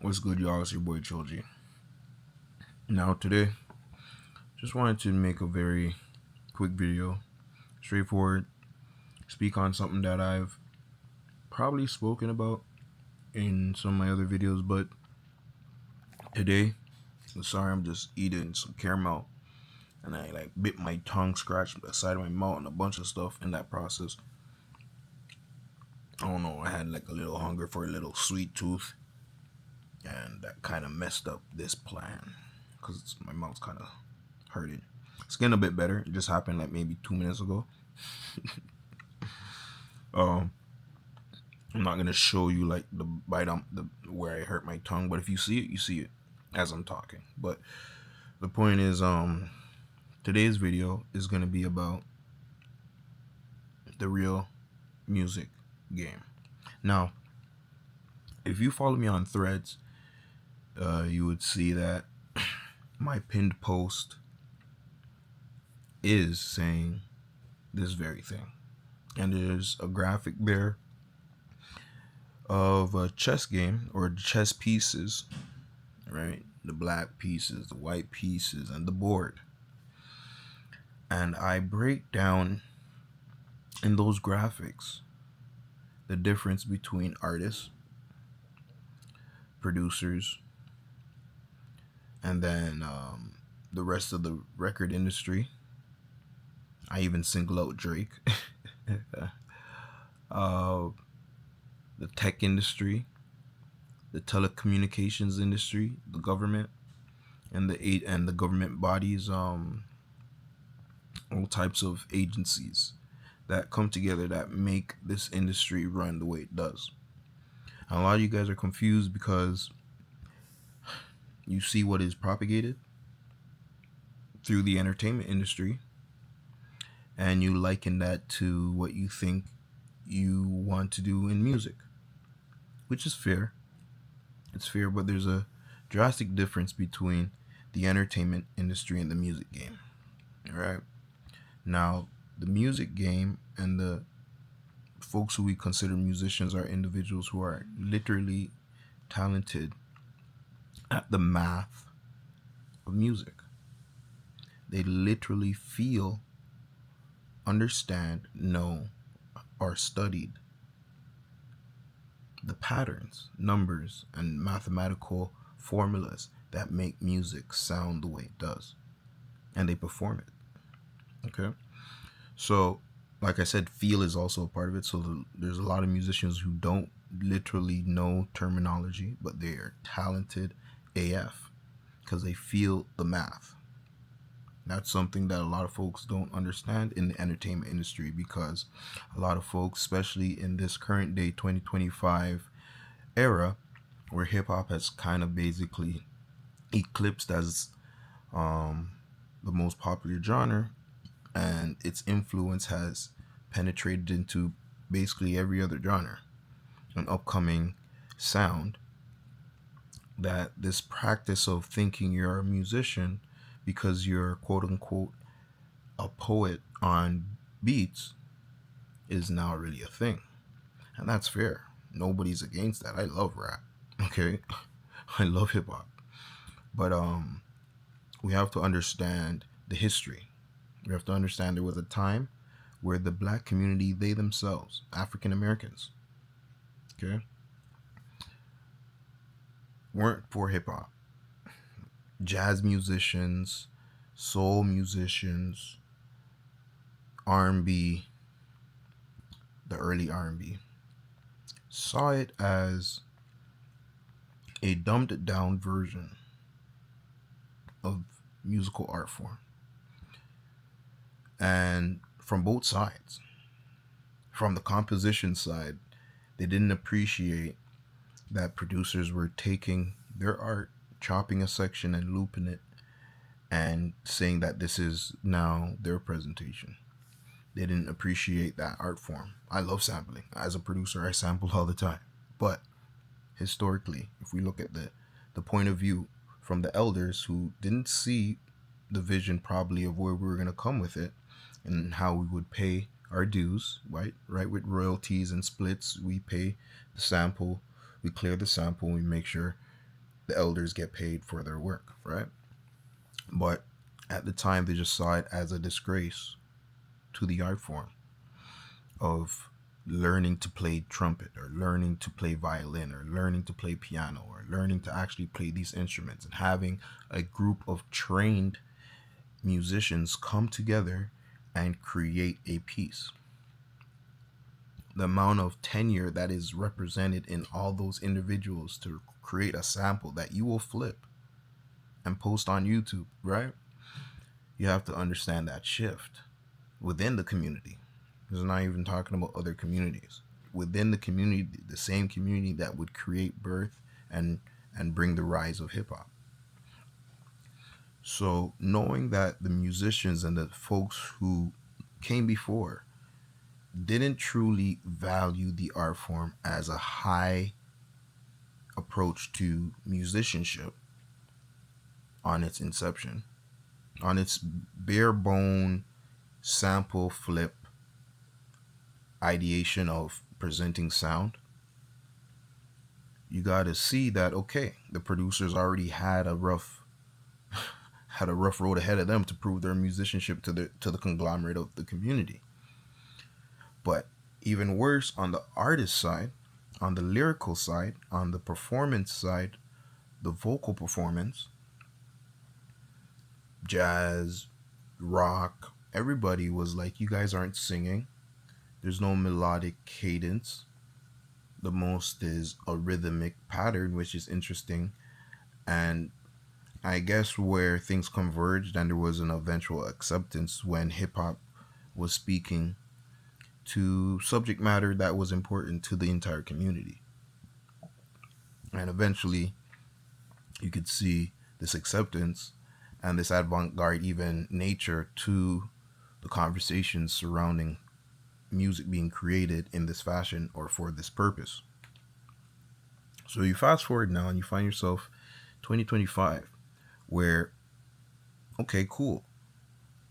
What's good, y'all? It's your boy Choji. Now, today, just wanted to make a very quick video, straightforward, speak on something that I've probably spoken about in some of my other videos, but today, sorry, I'm just eating some caramel and I bit my tongue, scratched the side of my mouth, and a bunch of stuff in that process. I don't know, I had a little hunger for a little sweet tooth, and that kind of messed up this plan because my mouth's kind of hurting. It's getting a bit better. It just happened maybe 2 minutes ago. um, I'm not gonna show you the bite on the where I hurt my tongue, but if you see it, you see it as I'm talking. But the point is, today's video is gonna be about the real music game. Now, if you follow me on Threads, you would see that my pinned post is saying this very thing, and there's a graphic there of a chess game or chess pieces, right? The black pieces, the white pieces, and the board. And I break down in those graphics the difference between artists, producers, and then the rest of the record industry. I even single out Drake. The tech industry, the telecommunications industry, the government, and the government bodies, all types of agencies that come together that make this industry run the way it does. And a lot of you guys are confused because you see what is propagated through the entertainment industry, and you liken that to what you think you want to do in music, which is fair. It's fair, but there's a drastic difference between the entertainment industry and the music game. All right. Now, the music game and the folks who we consider musicians are individuals who are literally talented at the math of music. They literally feel, understand, know, or studied the patterns, numbers, and mathematical formulas that make music sound the way it does, and they perform it. Okay, so like I said, feel is also a part of it. So there's a lot of musicians who don't literally know terminology, but they are talented AF because they feel the math. That's something that a lot of folks don't understand in the entertainment industry, because a lot of folks, especially in this current day 2025 era, where hip-hop has kind of basically eclipsed as the most popular genre, and its influence has penetrated into basically every other genre and upcoming sound, that this practice of thinking you're a musician because you're quote unquote a poet on beats is now really a thing. And that's fair. Nobody's against that. I love rap. Okay. I love hip hop. But we have to understand the history. We have to understand there was a time where the black community, they themselves, African Americans, okay, weren't for hip hop. Jazz musicians, soul musicians, R&B, the early R&B, saw it as a dumbed down version of musical art form. And from both sides, from the composition side, they didn't appreciate that producers were taking their art, chopping a section and looping it, and saying that this is now their presentation. They didn't appreciate that art form. I love sampling. As a producer, I sample all the time. But historically, if we look at the point of view from the elders who didn't see the vision probably of where we were going to come with it and how we would pay our dues, right? With royalties and splits, we pay the sample, we clear the sample, we make sure the elders get paid for their work, right? But at the time, they just saw it as a disgrace to the art form of learning to play trumpet or learning to play violin or learning to play piano or learning to actually play these instruments and having a group of trained musicians come together and create a piece. The amount of tenure that is represented in all those individuals to create a sample that you will flip and post on YouTube, right? You have to understand that shift within the community. It's not even talking about other communities. Within the community, the same community that would create birth and bring the rise of hip hop. So knowing that the musicians and the folks who came before didn't truly value the art form as a high approach to musicianship on its inception, on its bare bone sample flip ideation of presenting sound, you got to see that okay, the producers already had a rough road ahead of them to prove their musicianship to the conglomerate of the community. But even worse, on the artist side, on the lyrical side, on the performance side, the vocal performance, jazz, rock, everybody was like, you guys aren't singing. There's no melodic cadence. The most is a rhythmic pattern, which is interesting. And I guess where things converged and there was an eventual acceptance when hip hop was speaking to subject matter that was important to the entire community. And eventually, you could see this acceptance and this avant garde, even nature to the conversations surrounding music being created in this fashion or for this purpose. So you fast forward now and you find yourself 2025, where, okay, cool.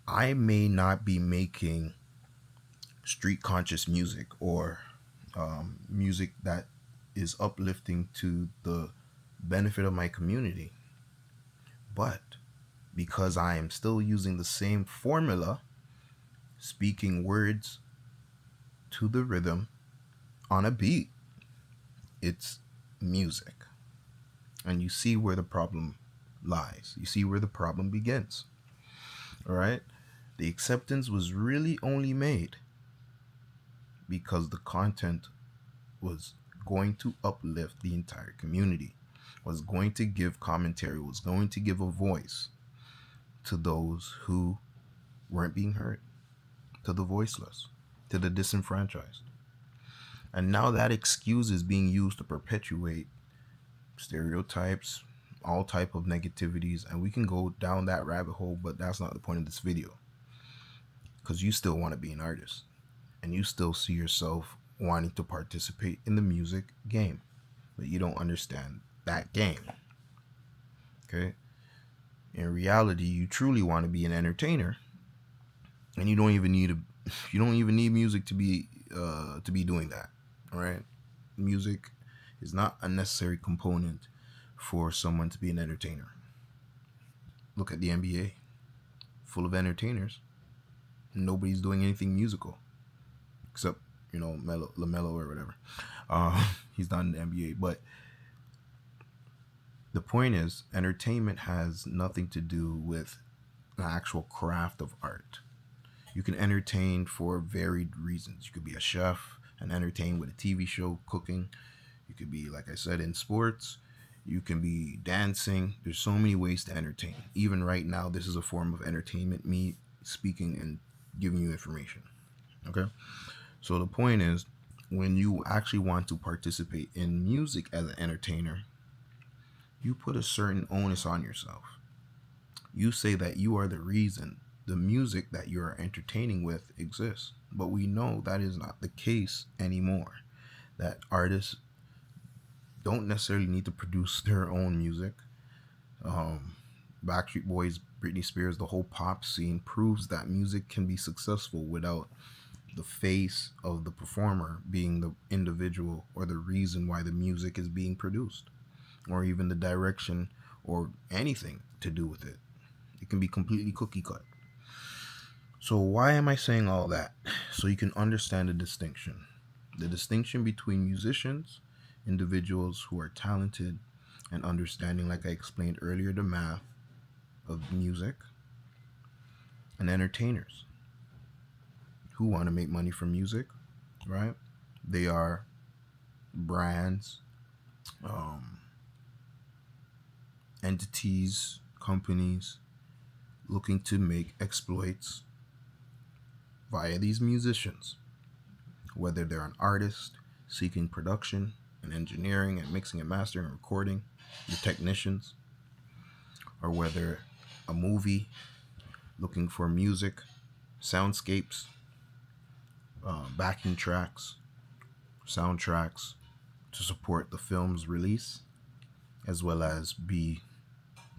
I may not be making street conscious music or music that is uplifting to the benefit of my community, but because I am still using the same formula, speaking words to the rhythm on a beat, it's music. And you see where the problem lies. You see where the problem begins. All right? The acceptance was really only made because the content was going to uplift the entire community, was going to give commentary, was going to give a voice to those who weren't being heard, to the voiceless, to the disenfranchised. And now that excuse is being used to perpetuate stereotypes, all type of negativities, and we can go down that rabbit hole, but that's not the point of this video. Because you still want to be an artist, and you still see yourself wanting to participate in the music game, but you don't understand that game. Okay? In reality, you truly want to be an entertainer, and you don't even need music to be doing that. All right? Music is not a necessary component for someone to be an entertainer. Look at the NBA, full of entertainers. Nobody's doing anything musical, except LaMelo or whatever. He's not in the NBA, but the point is, entertainment has nothing to do with the actual craft of art. You can entertain for varied reasons. You could be a chef and entertain with a TV show, cooking. You could be, like I said, in sports. You can be dancing. There's so many ways to entertain. Even right now, this is a form of entertainment, me speaking and giving you information. Okay? So the point is, when you actually want to participate in music as an entertainer, you put a certain onus on yourself. You say that you are the reason the music that you are entertaining with exists. But we know that is not the case anymore. That artists don't necessarily need to produce their own music. Backstreet Boys, Britney Spears, the whole pop scene proves that music can be successful without the face of the performer being the individual or the reason why the music is being produced. or even the direction or anything to do with it. It can be completely cookie cut. So, why am I saying all that? So you can understand the distinction. The distinction between musicians, individuals who are talented and understanding, like I explained earlier, the math of music, and entertainers who want to make money from music, right? They are brands, um, entities, companies looking to make exploits via these musicians, whether they're an artist seeking production and engineering and mixing and mastering and recording, the technicians, or whether a movie looking for music, soundscapes, backing tracks, soundtracks to support the film's release, as well as be,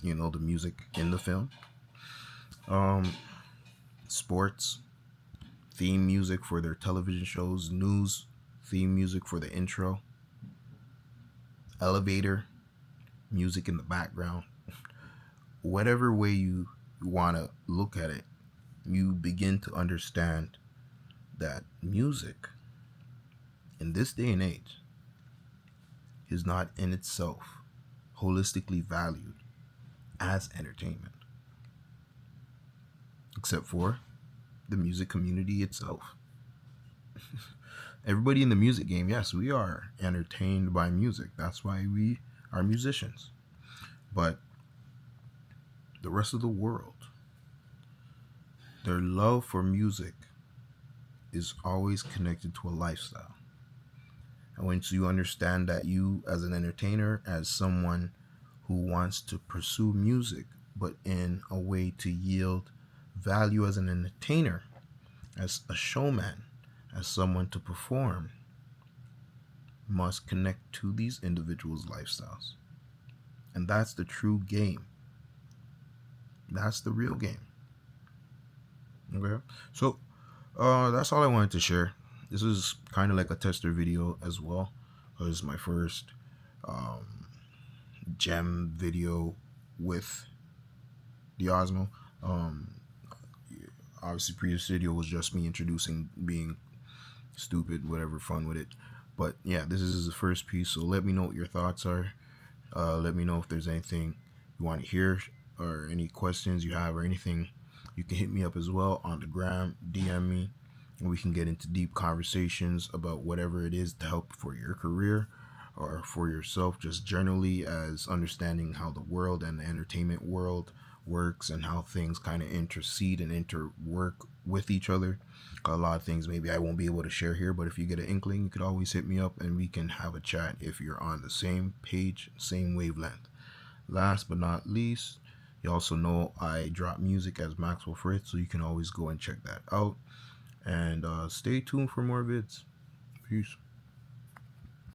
the music in the film. Um, Sports, theme music for their television shows, news, theme music for the intro, elevator, music in the background. Whatever way you want to look at it, you begin to understand that music in this day and age is not in itself holistically valued as entertainment, except for the music community itself. Everybody in the music game, yes, we are entertained by music. That's why we are musicians. But the rest of the world, their love for music is always connected to a lifestyle. And once you understand that you, as an entertainer, as someone who wants to pursue music, but in a way to yield value as an entertainer, as a showman, as someone to perform, must connect to these individuals' lifestyles. And that's the true game. That's the real game. Okay? So, that's all I wanted to share. This is kind of like a tester video as well. This is my first gem video with the Osmo. Obviously, previous video was just me introducing, being stupid, whatever, fun with it. But yeah, this is the first piece. So let me know what your thoughts are. Let me know if there's anything you want to hear or any questions you have or anything. You can hit me up as well on the gram, DM me, and we can get into deep conversations about whatever it is to help for your career or for yourself, just generally, as understanding how the world and the entertainment world works and how things kind of intercede and interwork with each other. A lot of things maybe I won't be able to share here, but if you get an inkling, you could always hit me up and we can have a chat if you're on the same page, same wavelength. Last but not least, you also know I drop music as Maxwell Fritz, so you can always go and check that out. And stay tuned for more vids. Peace.